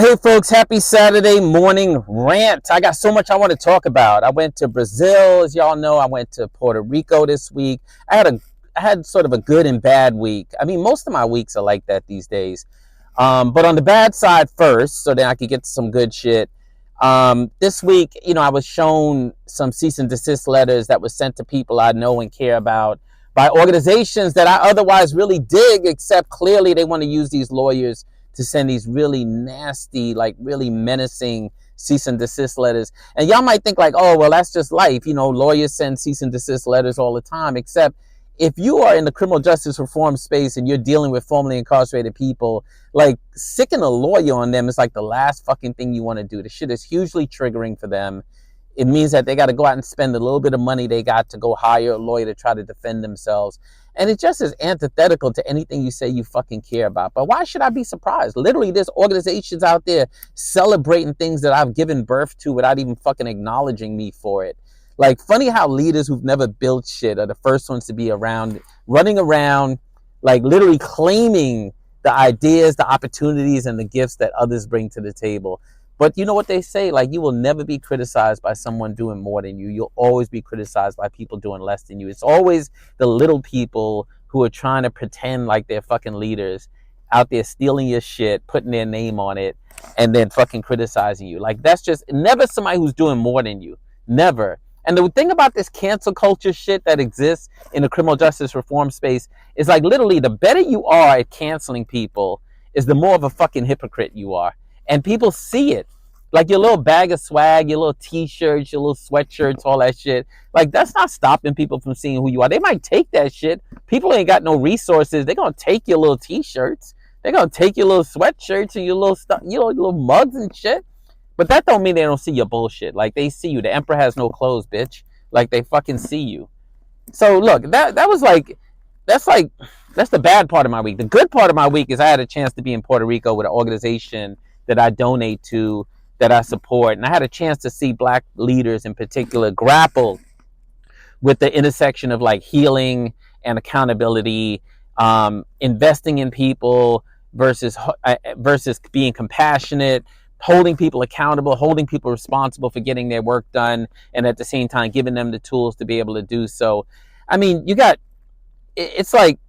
Hey folks, happy Saturday morning rant. I got so much I want to talk about. I went to Brazil, as y'all know. I went to Puerto Rico this week. I had sort of a good and bad week. I mean, most of my weeks are like that these days. But on the bad side first, so then I could get to some good shit. This week, I was shown some cease and desist letters that were sent to people I know and care about by organizations that I otherwise really dig, except clearly they want to use these lawyers to send these really nasty, like really menacing cease and desist letters. And y'all might think like, oh, well, that's just life. Lawyers send cease and desist letters all the time, except if you are in the criminal justice reform space and you're dealing with formerly incarcerated people, like sicking a lawyer on them is like the last fucking thing you want to do. The shit is hugely triggering for them. It means that they got to go out and spend a little bit of money they got to go hire a lawyer to try to defend themselves. And it just is antithetical to anything you say you fucking care about. But why should I be surprised? Literally, there's organizations out there celebrating things that I've given birth to without even fucking acknowledging me for it. Like, funny how leaders who've never built shit are the first ones to be around, running around, like literally claiming the ideas, the opportunities, and the gifts that others bring to the table. But you know what they say, like, you will never be criticized by someone doing more than you. You'll always be criticized by people doing less than you. It's always the little people who are trying to pretend like they're fucking leaders out there stealing your shit, putting their name on it, and then fucking criticizing you. Like, that's just never somebody who's doing more than you. Never. And the thing about this cancel culture shit that exists in the criminal justice reform space is like literally the better you are at canceling people is the more of a fucking hypocrite you are. And people see it. Like your little bag of swag, your little t-shirts, your little sweatshirts, all that shit. Like, that's not stopping people from seeing who you are. They might take that shit. People ain't got no resources. They're going to take your little t-shirts. They're going to take your little sweatshirts and your little stuff, your little mugs and shit. But that don't mean they don't see your bullshit. Like, they see you. The emperor has no clothes, bitch. Like, they fucking see you. So look, that's the bad part of my week. The good part of my week is I had a chance to be in Puerto Rico with an organization that I donate to, that I support, and I had a chance to see black leaders in particular grapple with the intersection of like healing and accountability, investing in people versus being compassionate, holding people accountable, holding people responsible for getting their work done, and at the same time giving them the tools to be able to do so. I mean, it's like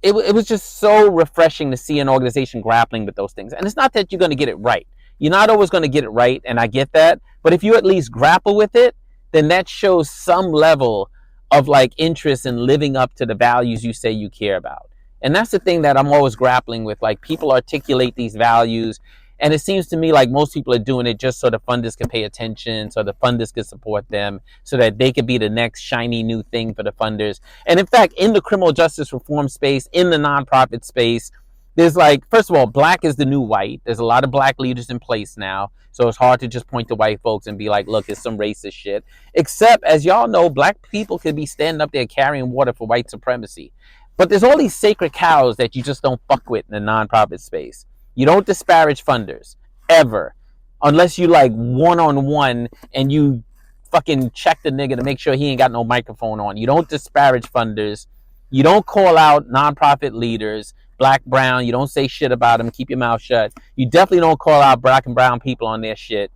it was just so refreshing to see an organization grappling with those things. And it's not that you're going to get it right. You're not always going to get it right, and I get that. But if you at least grapple with it, then that shows some level of like interest in living up to the values you say you care about. And that's the thing that I'm always grappling with. Like, people articulate these values, and it seems to me like most people are doing it just so the funders can pay attention, so the funders can support them, so that they could be the next shiny new thing for the funders. And in fact, in the criminal justice reform space, in the nonprofit space, there's like, first of all, black is the new white. There's a lot of black leaders in place now. So it's hard to just point to white folks and be like, look, it's some racist shit. Except, as y'all know, black people could be standing up there carrying water for white supremacy. But there's all these sacred cows that you just don't fuck with in the nonprofit space. You don't disparage funders, ever. Unless you like one-on-one and you fucking check the nigga to make sure he ain't got no microphone on. You don't disparage funders. You don't call out nonprofit leaders, black, brown. You don't say shit about them. Keep your mouth shut. You definitely don't call out black and brown people on their shit.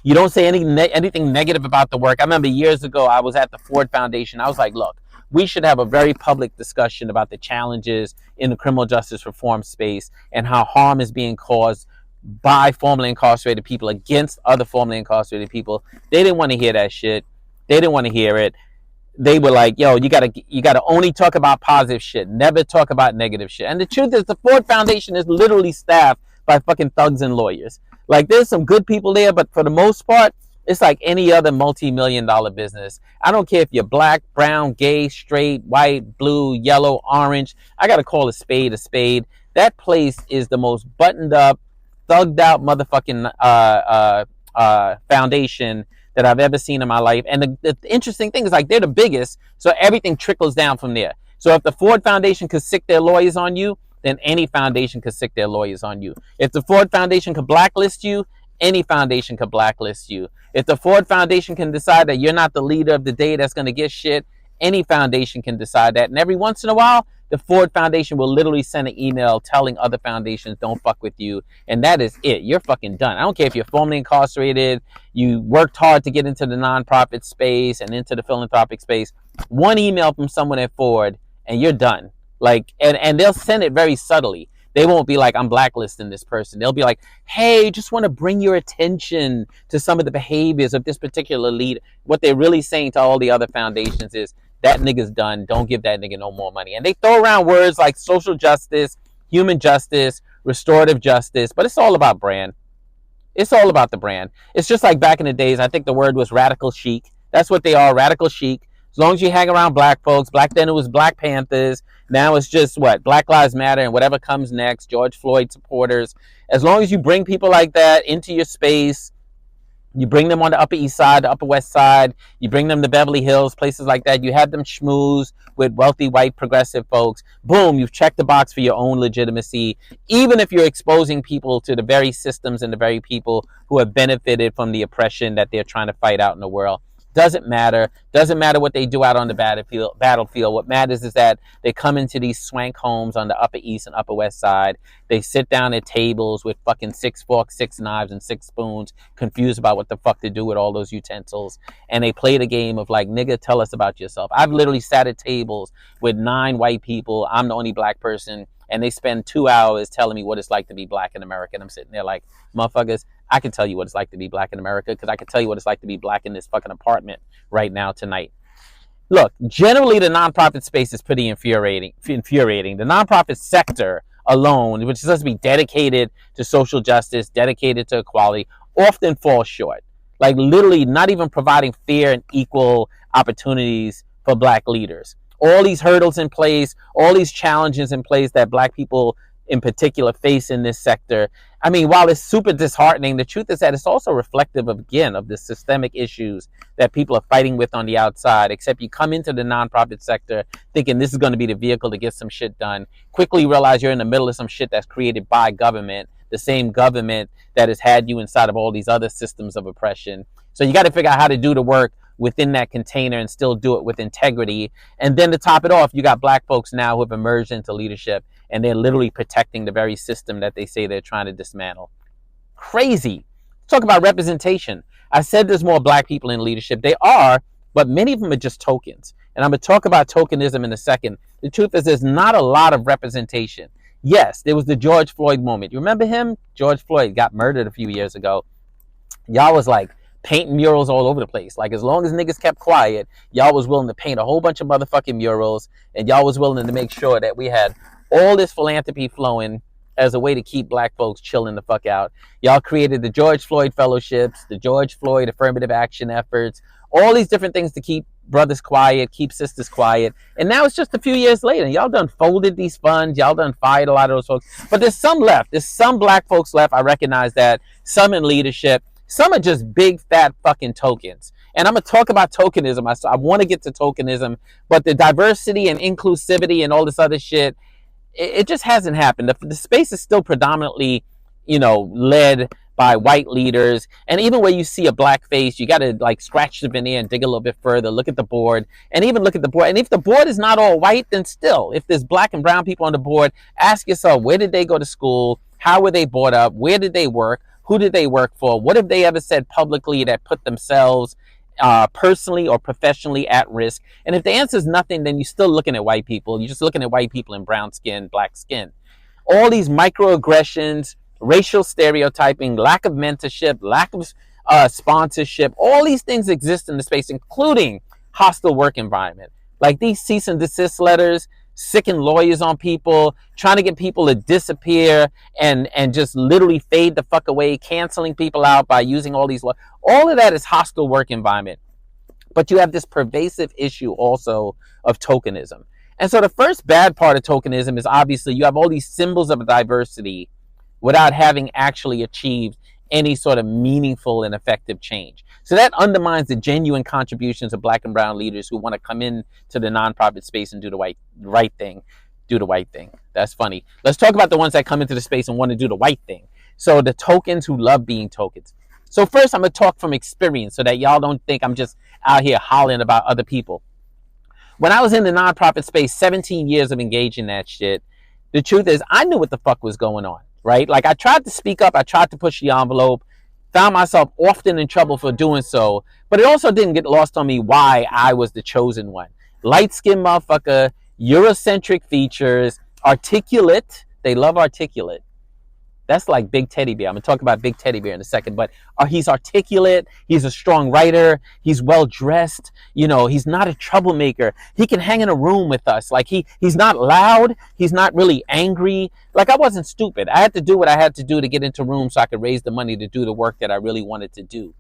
You don't say anything negative about the work. I remember years ago, I was at the Ford Foundation. I was like, look, we should have a very public discussion about the challenges in the criminal justice reform space and how harm is being caused by formerly incarcerated people against other formerly incarcerated people. They didn't want to hear that shit. They didn't want to hear it. They were like, yo, you gotta only talk about positive shit. Never talk about negative shit. And the truth is, the Ford Foundation is literally staffed by fucking thugs and lawyers. Like, there's some good people there, but for the most part, it's like any other multi-million-dollar business. I don't care if you're black, brown, gay, straight, white, blue, yellow, orange. I gotta call a spade a spade. That place is the most buttoned up, thugged out motherfucking foundation that I've ever seen in my life. And the interesting thing is, like, they're the biggest, so everything trickles down from there. So if the Ford Foundation could sick their lawyers on you, then any foundation could sick their lawyers on you. If the Ford Foundation could blacklist you, any foundation could blacklist you. If the Ford Foundation can decide that you're not the leader of the day that's going to get shit, Any foundation can decide that. And every once in a while, the Ford Foundation will literally send an email telling other foundations, don't fuck with you. And that is it. You're fucking done. I don't care if you're formerly incarcerated, you worked hard to get into the nonprofit space and into the philanthropic space. One email from someone at Ford and you're done. Like, and they'll send it very subtly. They won't be like, I'm blacklisting this person. They'll be like, hey, just want to bring your attention to some of the behaviors of this particular leader. What they're really saying to all the other foundations is, that nigga's done. Don't give that nigga no more money. And they throw around words like social justice, human justice, restorative justice, but it's all about brand. It's all about the brand. It's just like back in the days, I think the word was radical chic. That's what they are, radical chic. As long as you hang around black folks, back then it was Black Panthers. Now it's just what? Black Lives Matter and whatever comes next, George Floyd supporters. As long as you bring people like that into your space, you bring them on the Upper East Side, the Upper West Side, you bring them to Beverly Hills, places like that, you have them schmooze with wealthy white progressive folks. Boom, you've checked the box for your own legitimacy, even if you're exposing people to the very systems and the very people who have benefited from the oppression that they're trying to fight out in the world. Doesn't matter. Doesn't matter what they do out on the battlefield. What matters is that they come into these swank homes on the Upper East and Upper West Side. They sit down at tables with fucking 6 forks, 6 knives, and 6 spoons, confused about what the fuck to do with all those utensils. And they play the game of like, nigga, tell us about yourself. I've literally sat at tables with 9 white people. I'm the only black person. And they spend 2 hours telling me what it's like to be black in America. And I'm sitting there like, motherfuckers, I can tell you what it's like to be black in America because I can tell you what it's like to be black in this fucking apartment right now tonight. Look, generally the nonprofit space is pretty infuriating. The nonprofit sector alone, which is supposed to be dedicated to social justice, dedicated to equality, often falls short. Like literally not even providing fair and equal opportunities for black leaders. All these hurdles in place, all these challenges in place that black people in particular face in this sector. I mean, while it's super disheartening, the truth is that it's also reflective of, again, of the systemic issues that people are fighting with on the outside, except you come into the nonprofit sector thinking this is going to be the vehicle to get some shit done, quickly realize you're in the middle of some shit that's created by government, the same government that has had you inside of all these other systems of oppression. So you got to figure out how to do the work within that container and still do it with integrity. And then to top it off, you got black folks now who have emerged into leadership and they're literally protecting the very system that they say they're trying to dismantle. Crazy. Talk about representation. I said there's more black people in leadership. They are, but many of them are just tokens. And I'm going to talk about tokenism in a second. The truth is there's not a lot of representation. Yes, there was the George Floyd moment. You remember him? George Floyd got murdered a few years ago. Y'all was like, painting murals all over the place. Like as long as niggas kept quiet, y'all was willing to paint a whole bunch of motherfucking murals, and y'all was willing to make sure that we had all this philanthropy flowing as a way to keep black folks chilling the fuck out. Y'all created the George Floyd fellowships, the George Floyd affirmative action efforts, all these different things to keep brothers quiet, keep sisters quiet. And now it's just a few years later. Y'all done folded these funds. Y'all done fired a lot of those folks. But there's some left. There's some black folks left. I recognize that. Some in leadership. Some are just big, fat fucking tokens. And I'm going to talk about tokenism. I want to get to tokenism. But the diversity and inclusivity and all this other shit, it just hasn't happened. The space is still predominantly, led by white leaders. And even where you see a black face, you got to like scratch the veneer and dig a little bit further, look at the board, and even look at the board. And if the board is not all white, then still, if there's black and brown people on the board, ask yourself, where did they go to school? How were they brought up? Where did they work? Who did they work for? What have they ever said publicly that put themselves personally or professionally at risk? And if the answer is nothing, then you're still looking at white people. You're just looking at white people in brown skin, black skin. All these microaggressions, racial stereotyping, lack of mentorship, lack of sponsorship, all these things exist in the space, including hostile work environment. Like these cease and desist letters, sicken lawyers on people, trying to get people to disappear and just literally fade the fuck away, canceling people out by using all these laws. All of that is hostile work environment. But you have this pervasive issue also of tokenism. And so the first bad part of tokenism is obviously you have all these symbols of diversity without having actually achieved any sort of meaningful and effective change. So that undermines the genuine contributions of black and brown leaders who want to come in to the nonprofit space and do the right thing. Do the white thing. That's funny. Let's talk about the ones that come into the space and want to do the white thing. So the tokens who love being tokens. So first I'm going to talk from experience so that y'all don't think I'm just out here hollering about other people. When I was in the nonprofit space, 17 years of engaging that shit, the truth is I knew what the fuck was going on, right? Like I tried to speak up, I tried to push the envelope, found myself often in trouble for doing so, but it also didn't get lost on me why I was the chosen one. Light-skinned motherfucker, Eurocentric features, articulate. They love articulate. That's like Big Teddy Bear. I'm gonna talk about Big Teddy Bear in a second, but he's articulate. He's a strong writer. He's well dressed. You know, he's not a troublemaker. He can hang in a room with us. Like he's not loud. He's not really angry. Like I wasn't stupid. I had to do what I had to do to get into rooms so I could raise the money to do the work that I really wanted to do.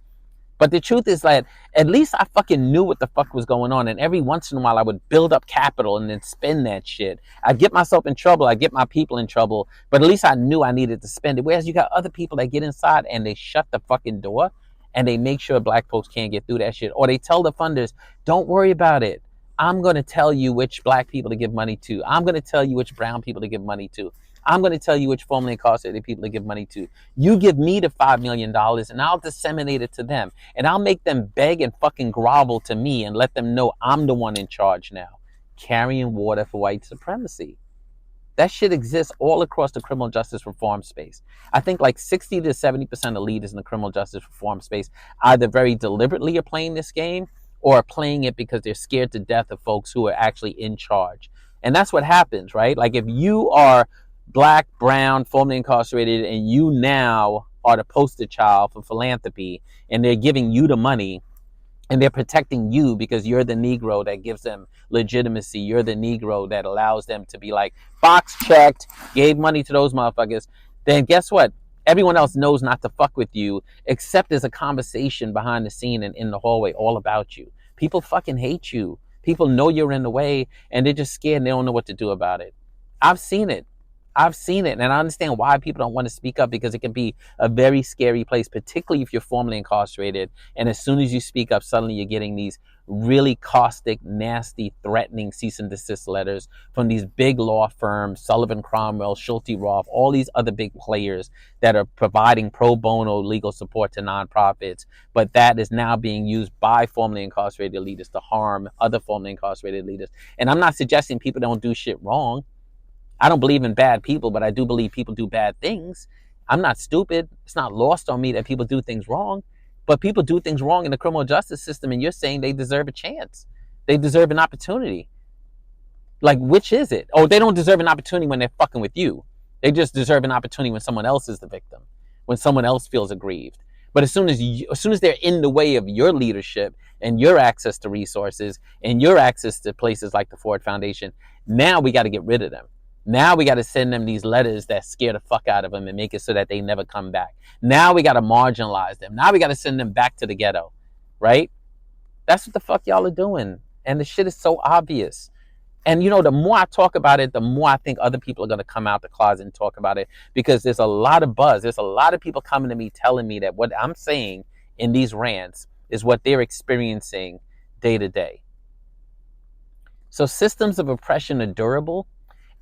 But the truth is that at least I fucking knew what the fuck was going on. And every once in a while I would build up capital and then spend that shit. I'd get myself in trouble. I'd get my people in trouble. But at least I knew I needed to spend it. Whereas you got other people that get inside and they shut the fucking door and they make sure black folks can't get through that shit. Or they tell the funders, don't worry about it. I'm going to tell you which black people to give money to. I'm going to tell you which brown people to give money to. I'm going to tell you which formerly incarcerated people to give money to. You give me the $5 million and I'll disseminate it to them. And I'll make them beg and fucking grovel to me and let them know I'm the one in charge now. Carrying water for white supremacy. That shit exists all across the criminal justice reform space. I think like 60 to 70% of leaders in the criminal justice reform space either very deliberately are playing this game or are playing it because they're scared to death of folks who are actually in charge. And that's what happens, right? Like if you are black, brown, formerly incarcerated, and you now are the poster child for philanthropy, and they're giving you the money, and they're protecting you because you're the Negro that gives them legitimacy. You're the Negro that allows them to be like, box checked, gave money to those motherfuckers. Then guess what? Everyone else knows not to fuck with you, except there's a conversation behind the scene and in the hallway all about you. People fucking hate you. People know you're in the way, and they're just scared and they don't know what to do about it. I've seen it. And I understand why people don't want to speak up because it can be a very scary place, particularly if you're formerly incarcerated. And as soon as you speak up, suddenly you're getting these really caustic, nasty, threatening cease and desist letters from these big law firms, Sullivan Cromwell, Schulte Roth, all these other big players that are providing pro bono legal support to nonprofits. But that is now being used by formerly incarcerated leaders to harm other formerly incarcerated leaders. And I'm not suggesting people don't do shit wrong. I don't believe in bad people, but I do believe people do bad things. I'm not stupid. It's not lost on me that people do things wrong, but people do things wrong in the criminal justice system, and you're saying they deserve a chance. They deserve an opportunity. Like, which is it? Oh, they don't deserve an opportunity when they're fucking with you. They just deserve an opportunity when someone else is the victim, when someone else feels aggrieved. But as soon as they're in the way of your leadership and your access to resources and your access to places like the Ford Foundation, now we got to get rid of them. Now we got to send them these letters that scare the fuck out of them and make it so that they never come back. Now we got to marginalize them. Now we got to send them back to the ghetto, right? That's what the fuck y'all are doing. And the shit is so obvious. And, you know, the more I talk about it, the more I think other people are going to come out the closet and talk about it because there's a lot of buzz. There's a lot of people coming to me telling me that what I'm saying in these rants is what they're experiencing day to day. So systems of oppression are durable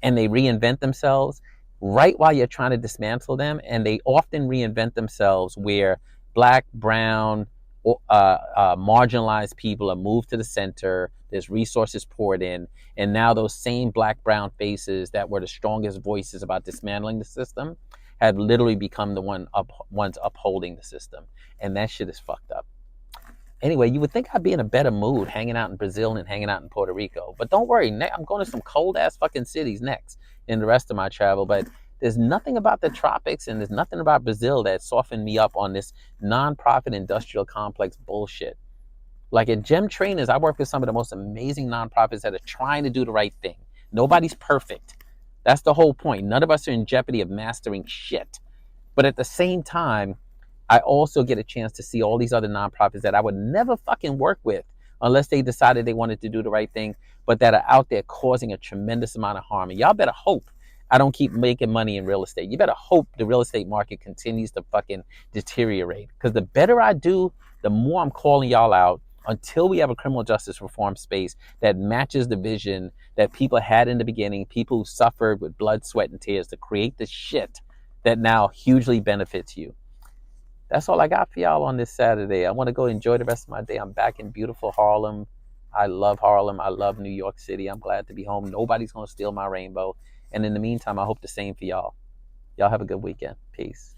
and they reinvent themselves right while you're trying to dismantle them. And they often reinvent themselves where black, brown, marginalized people are moved to the center. There's resources poured in. And now those same black, brown faces that were the strongest voices about dismantling the system have literally become the ones upholding the system. And that shit is fucked up. Anyway, you would think I'd be in a better mood hanging out in Brazil and hanging out in Puerto Rico. But don't worry, I'm going to some cold-ass fucking cities next in the rest of my travel. But there's nothing about the tropics and there's nothing about Brazil that softened me up on this nonprofit industrial complex bullshit. Like at Gem Trainers, I work with some of the most amazing nonprofits that are trying to do the right thing. Nobody's perfect. That's the whole point. None of us are in jeopardy of mastering shit. But at the same time, I also get a chance to see all these other nonprofits that I would never fucking work with unless they decided they wanted to do the right thing, but that are out there causing a tremendous amount of harm. And y'all better hope I don't keep making money in real estate. You better hope the real estate market continues to fucking deteriorate. Because the better I do, the more I'm calling y'all out until we have a criminal justice reform space that matches the vision that people had in the beginning, people who suffered with blood, sweat, and tears to create the shit that now hugely benefits you. That's all I got for y'all on this Saturday. I want to go enjoy the rest of my day. I'm back in beautiful Harlem. I love Harlem. I love New York City. I'm glad to be home. Nobody's going to steal my rainbow. And in the meantime, I hope the same for y'all. Y'all have a good weekend. Peace.